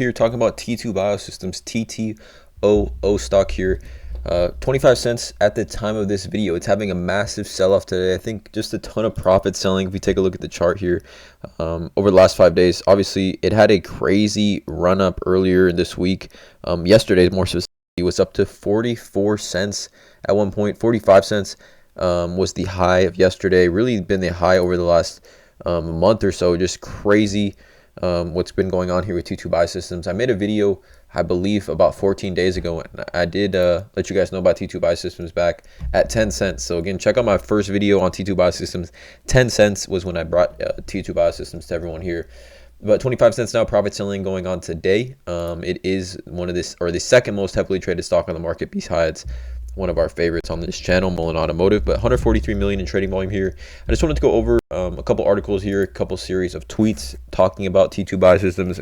Here talking about T2 Biosystems, TTOO stock here. 25 cents at the time of this video. It's having a massive sell-off today. I think just a ton of profit selling. If we take a look at the chart here, over the last 5 days, obviously it had a crazy run up earlier this week. Yesterday, more specifically, was up to 44 cents at one point. 45 cents was the high of yesterday. Really been the high over the last month or so. Just crazy. What's been going on here with Ttoo Biosystems. I made a video, I believe, about 14 days ago, and I did let you guys know about Ttoo Biosystems back at 10 cents. So again, check out my first video on Ttoo Biosystems. 10 cents was when I brought Ttoo Biosystems to everyone here. But 25 cents now, profit selling going on today. It is the second most heavily traded stock on the market besides one of our favorites on this channel, Mullen Automotive. But 143 million in trading volume here. I just wanted to go over a couple articles here, a couple series of tweets talking about Ttoo Biosystems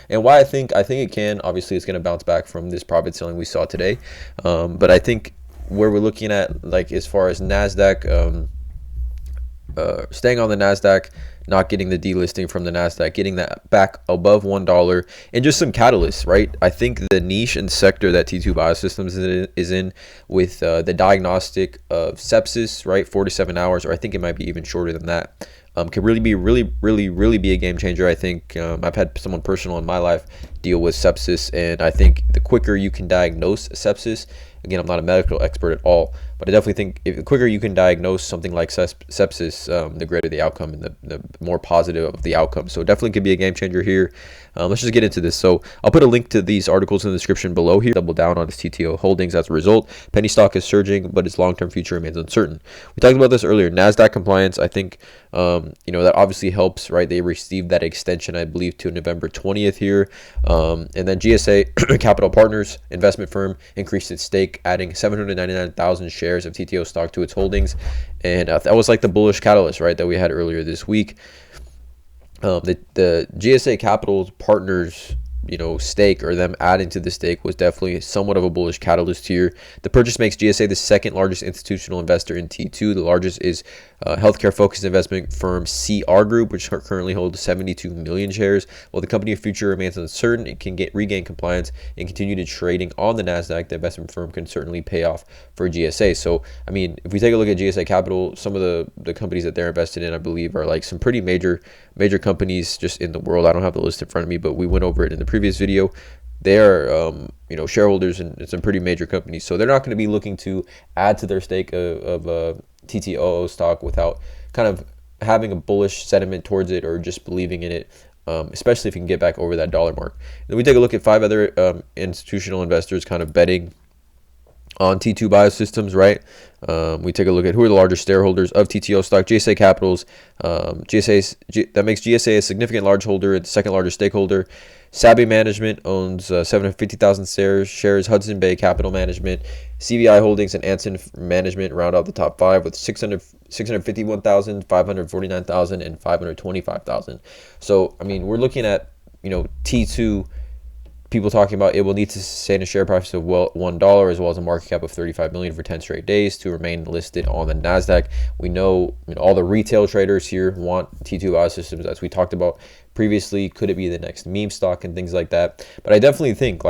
and why I think it can. Obviously, it's going to bounce back from this profit selling we saw today. But I think where we're looking at, like as far as NASDAQ, staying on the NASDAQ, not getting the delisting from the NASDAQ, getting that back above $1, and just some catalysts, right? I think the niche and sector that Ttoo Biosystems is in with the diagnostic of sepsis, right, 4 to 7 hours, or I think it might be even shorter than that, can really be a game changer. I think I've had someone personal in my life deal with sepsis, and I think the quicker you can diagnose sepsis, again, I'm not a medical expert at all, but I definitely think the quicker you can diagnose something like sepsis, the greater the outcome and the more positive of the outcome. So definitely could be a game changer here. Let's just get into this. So I'll put a link to these articles in the description below here. Double down on its TTO holdings as a result. Penny stock is surging, but its long-term future remains uncertain. We talked about this earlier. NASDAQ compliance, I think, that obviously helps, right? They received that extension, I believe, to November 20th here. And then GSA Capital Partners, investment firm, increased its stake, adding 799,000 shares of TTO stock to its holdings. And that was like the bullish catalyst, right, that we had earlier this week. The GSA Capital Partners, stake, or them adding to the stake, was definitely somewhat of a bullish catalyst here. The purchase makes GSA the second largest institutional investor in T2. The largest is healthcare focused investment firm CR Group, which currently holds 72 million shares. While the company's future remains uncertain, it can regain compliance and continue to trading on the NASDAQ. The investment firm can certainly pay off for GSA. So, I mean, if we take a look at GSA Capital, some of the companies that they're invested in, I believe, are like some pretty major companies just in the world. I don't have the list in front of me, but we went over it in the previous video. They are shareholders in some pretty major companies, so they're not going to be looking to add to their stake of TTOO stock without kind of having a bullish sentiment towards it or just believing in it, especially if you can get back over that dollar mark. Then we take a look at 5 other institutional investors kind of betting on Ttoo Biosystems, right? We take a look at who are the largest shareholders of TTO stock. GSA Capitals, that makes GSA a significant large holder, the second largest stakeholder. Savvy Management owns 750,000 shares. Hudson Bay Capital Management, CVI Holdings, and Anson Management round out the top 5 with 651,000, 549,000, and 525,000. So, I mean, we're looking at, T2, people talking about it will need to sustain a share price of $1 as well as a market cap of 35 million for 10 straight days to remain listed on the NASDAQ. We know, all the retail traders here want Ttoo Biosystems, as we talked about previously. Could it be the next meme stock and things like that? But I definitely think,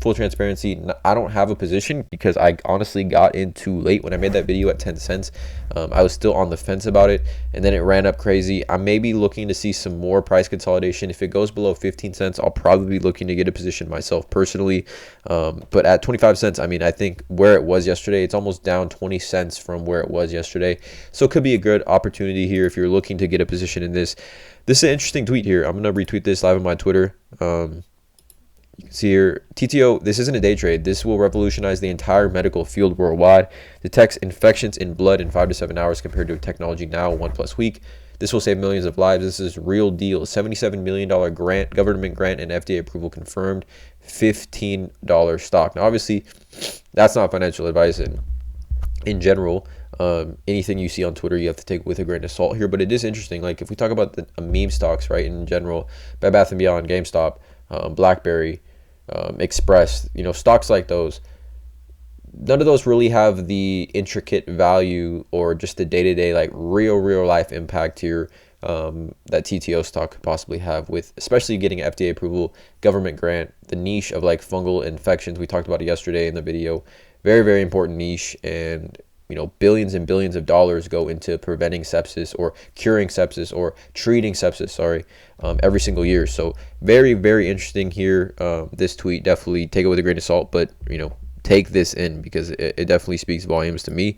full transparency, I don't have a position because I honestly got in too late when I made that video at 10 cents. I was still on the fence about it, and then it ran up crazy. I may be looking to see some more price consolidation. If it goes below 15 cents, I'll probably be looking to get a position myself personally. But at 25 cents, I think where it was yesterday, it's almost down 20 cents from where it was yesterday. So it could be a good opportunity here if you're looking to get a position in this. This is an interesting tweet here. I'm going to retweet this live on my Twitter. You can see here, TTO, this isn't a day trade. This will revolutionize the entire medical field worldwide. Detects infections in blood in 5 to 7 hours compared to technology now 1+ week. This will save millions of lives. This is real deal. $77 million grant, government grant, and FDA approval confirmed. $15 stock. Now, obviously, that's not financial advice. And in general, anything you see on Twitter, you have to take with a grain of salt here. But it is interesting. Like, if we talk about the meme stocks, right, in general, Bed Bath & Beyond, GameStop, BlackBerry, Express, stocks like those, none of those really have the intricate value or just the day-to-day, like real life impact here that TTO stock could possibly have, with especially getting FDA approval, government grant, the niche of like fungal infections. We talked about it yesterday in the video. Very, very important niche, and billions and billions of dollars go into preventing sepsis or curing sepsis or treating sepsis, every single year. So very, very interesting here. This tweet, definitely take it with a grain of salt, but take this in, because it definitely speaks volumes to me.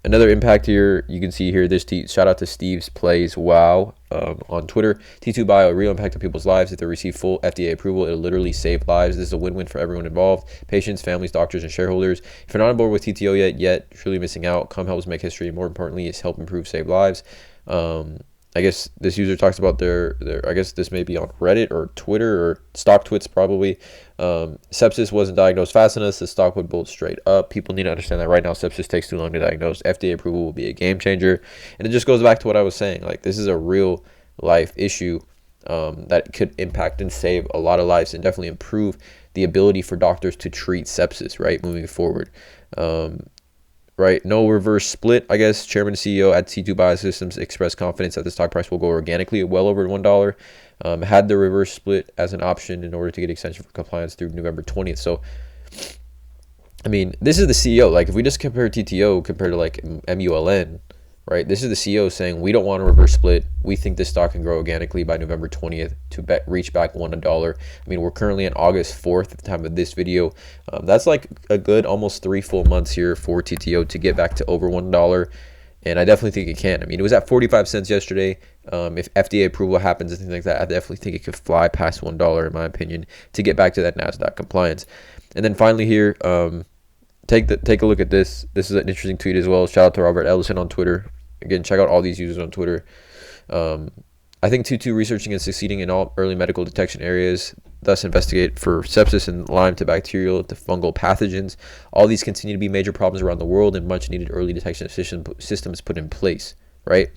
Another impact here, you can see here, this tweet, shout out to Steve's Plays Wow on Twitter. Ttoo Bio, a real impact on people's lives. If they receive full FDA approval, it'll literally save lives. This is a win-win for everyone involved: patients, families, doctors, and shareholders. If you're not on board with TTO yet, truly missing out. Come help us make history. More importantly, is help improve, save lives. I guess this user talks about their I guess this may be on Reddit or Twitter or stock twits probably. Sepsis wasn't diagnosed fast enough, the stock would bolt straight up. People need to understand that right now sepsis takes too long to diagnose. FDA approval will be a game changer. And it just goes back to what I was saying. Like, this is a real life issue that could impact and save a lot of lives, and definitely improve the ability for doctors to treat sepsis, right, moving forward. Right, no reverse split. I guess Chairman and CEO at Ttoo Biosystems expressed confidence that the stock price will go organically well over $1. Had the reverse split as an option in order to get extension for compliance through November 20th. So, I mean, this is the CEO. Like, if we just compare TTO compared to like MULN, right? This is the CEO saying we don't want a reverse split. We think this stock can grow organically by November 20th to reach back $1. I mean, we're currently on August 4th at the time of this video. That's like a good almost 3 full months here for TTO to get back to over $1. And I definitely think it can. I mean, it was at 45 cents yesterday. If FDA approval happens and things like that, I definitely think it could fly past $1, in my opinion, to get back to that NASDAQ compliance. And then finally here, take a look at this. This is an interesting tweet as well. Shout out to Robert Ellison on Twitter. Again, check out all these users on Twitter. I think Ttoo researching and succeeding in all early medical detection areas, thus investigate for sepsis and Lyme to bacterial to fungal pathogens. All these continue to be major problems around the world, and much needed early detection systems put in place, right?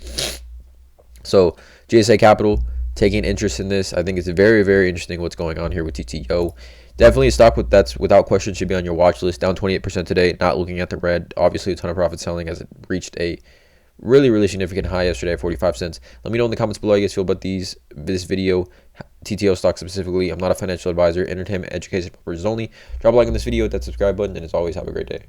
So GSA Capital taking interest in this. I think it's very, very interesting what's going on here with TTO. Definitely a stock that's without question should be on your watch list. Down 28% today, not looking at the red. Obviously a ton of profit selling as it reached a really, really significant high yesterday at 45 cents. Let me know in the comments below how you guys feel about this video, TTO stock specifically. I'm not a financial advisor. Entertainment, education purposes only. Drop a like on this video, hit that subscribe button, and as always, have a great day.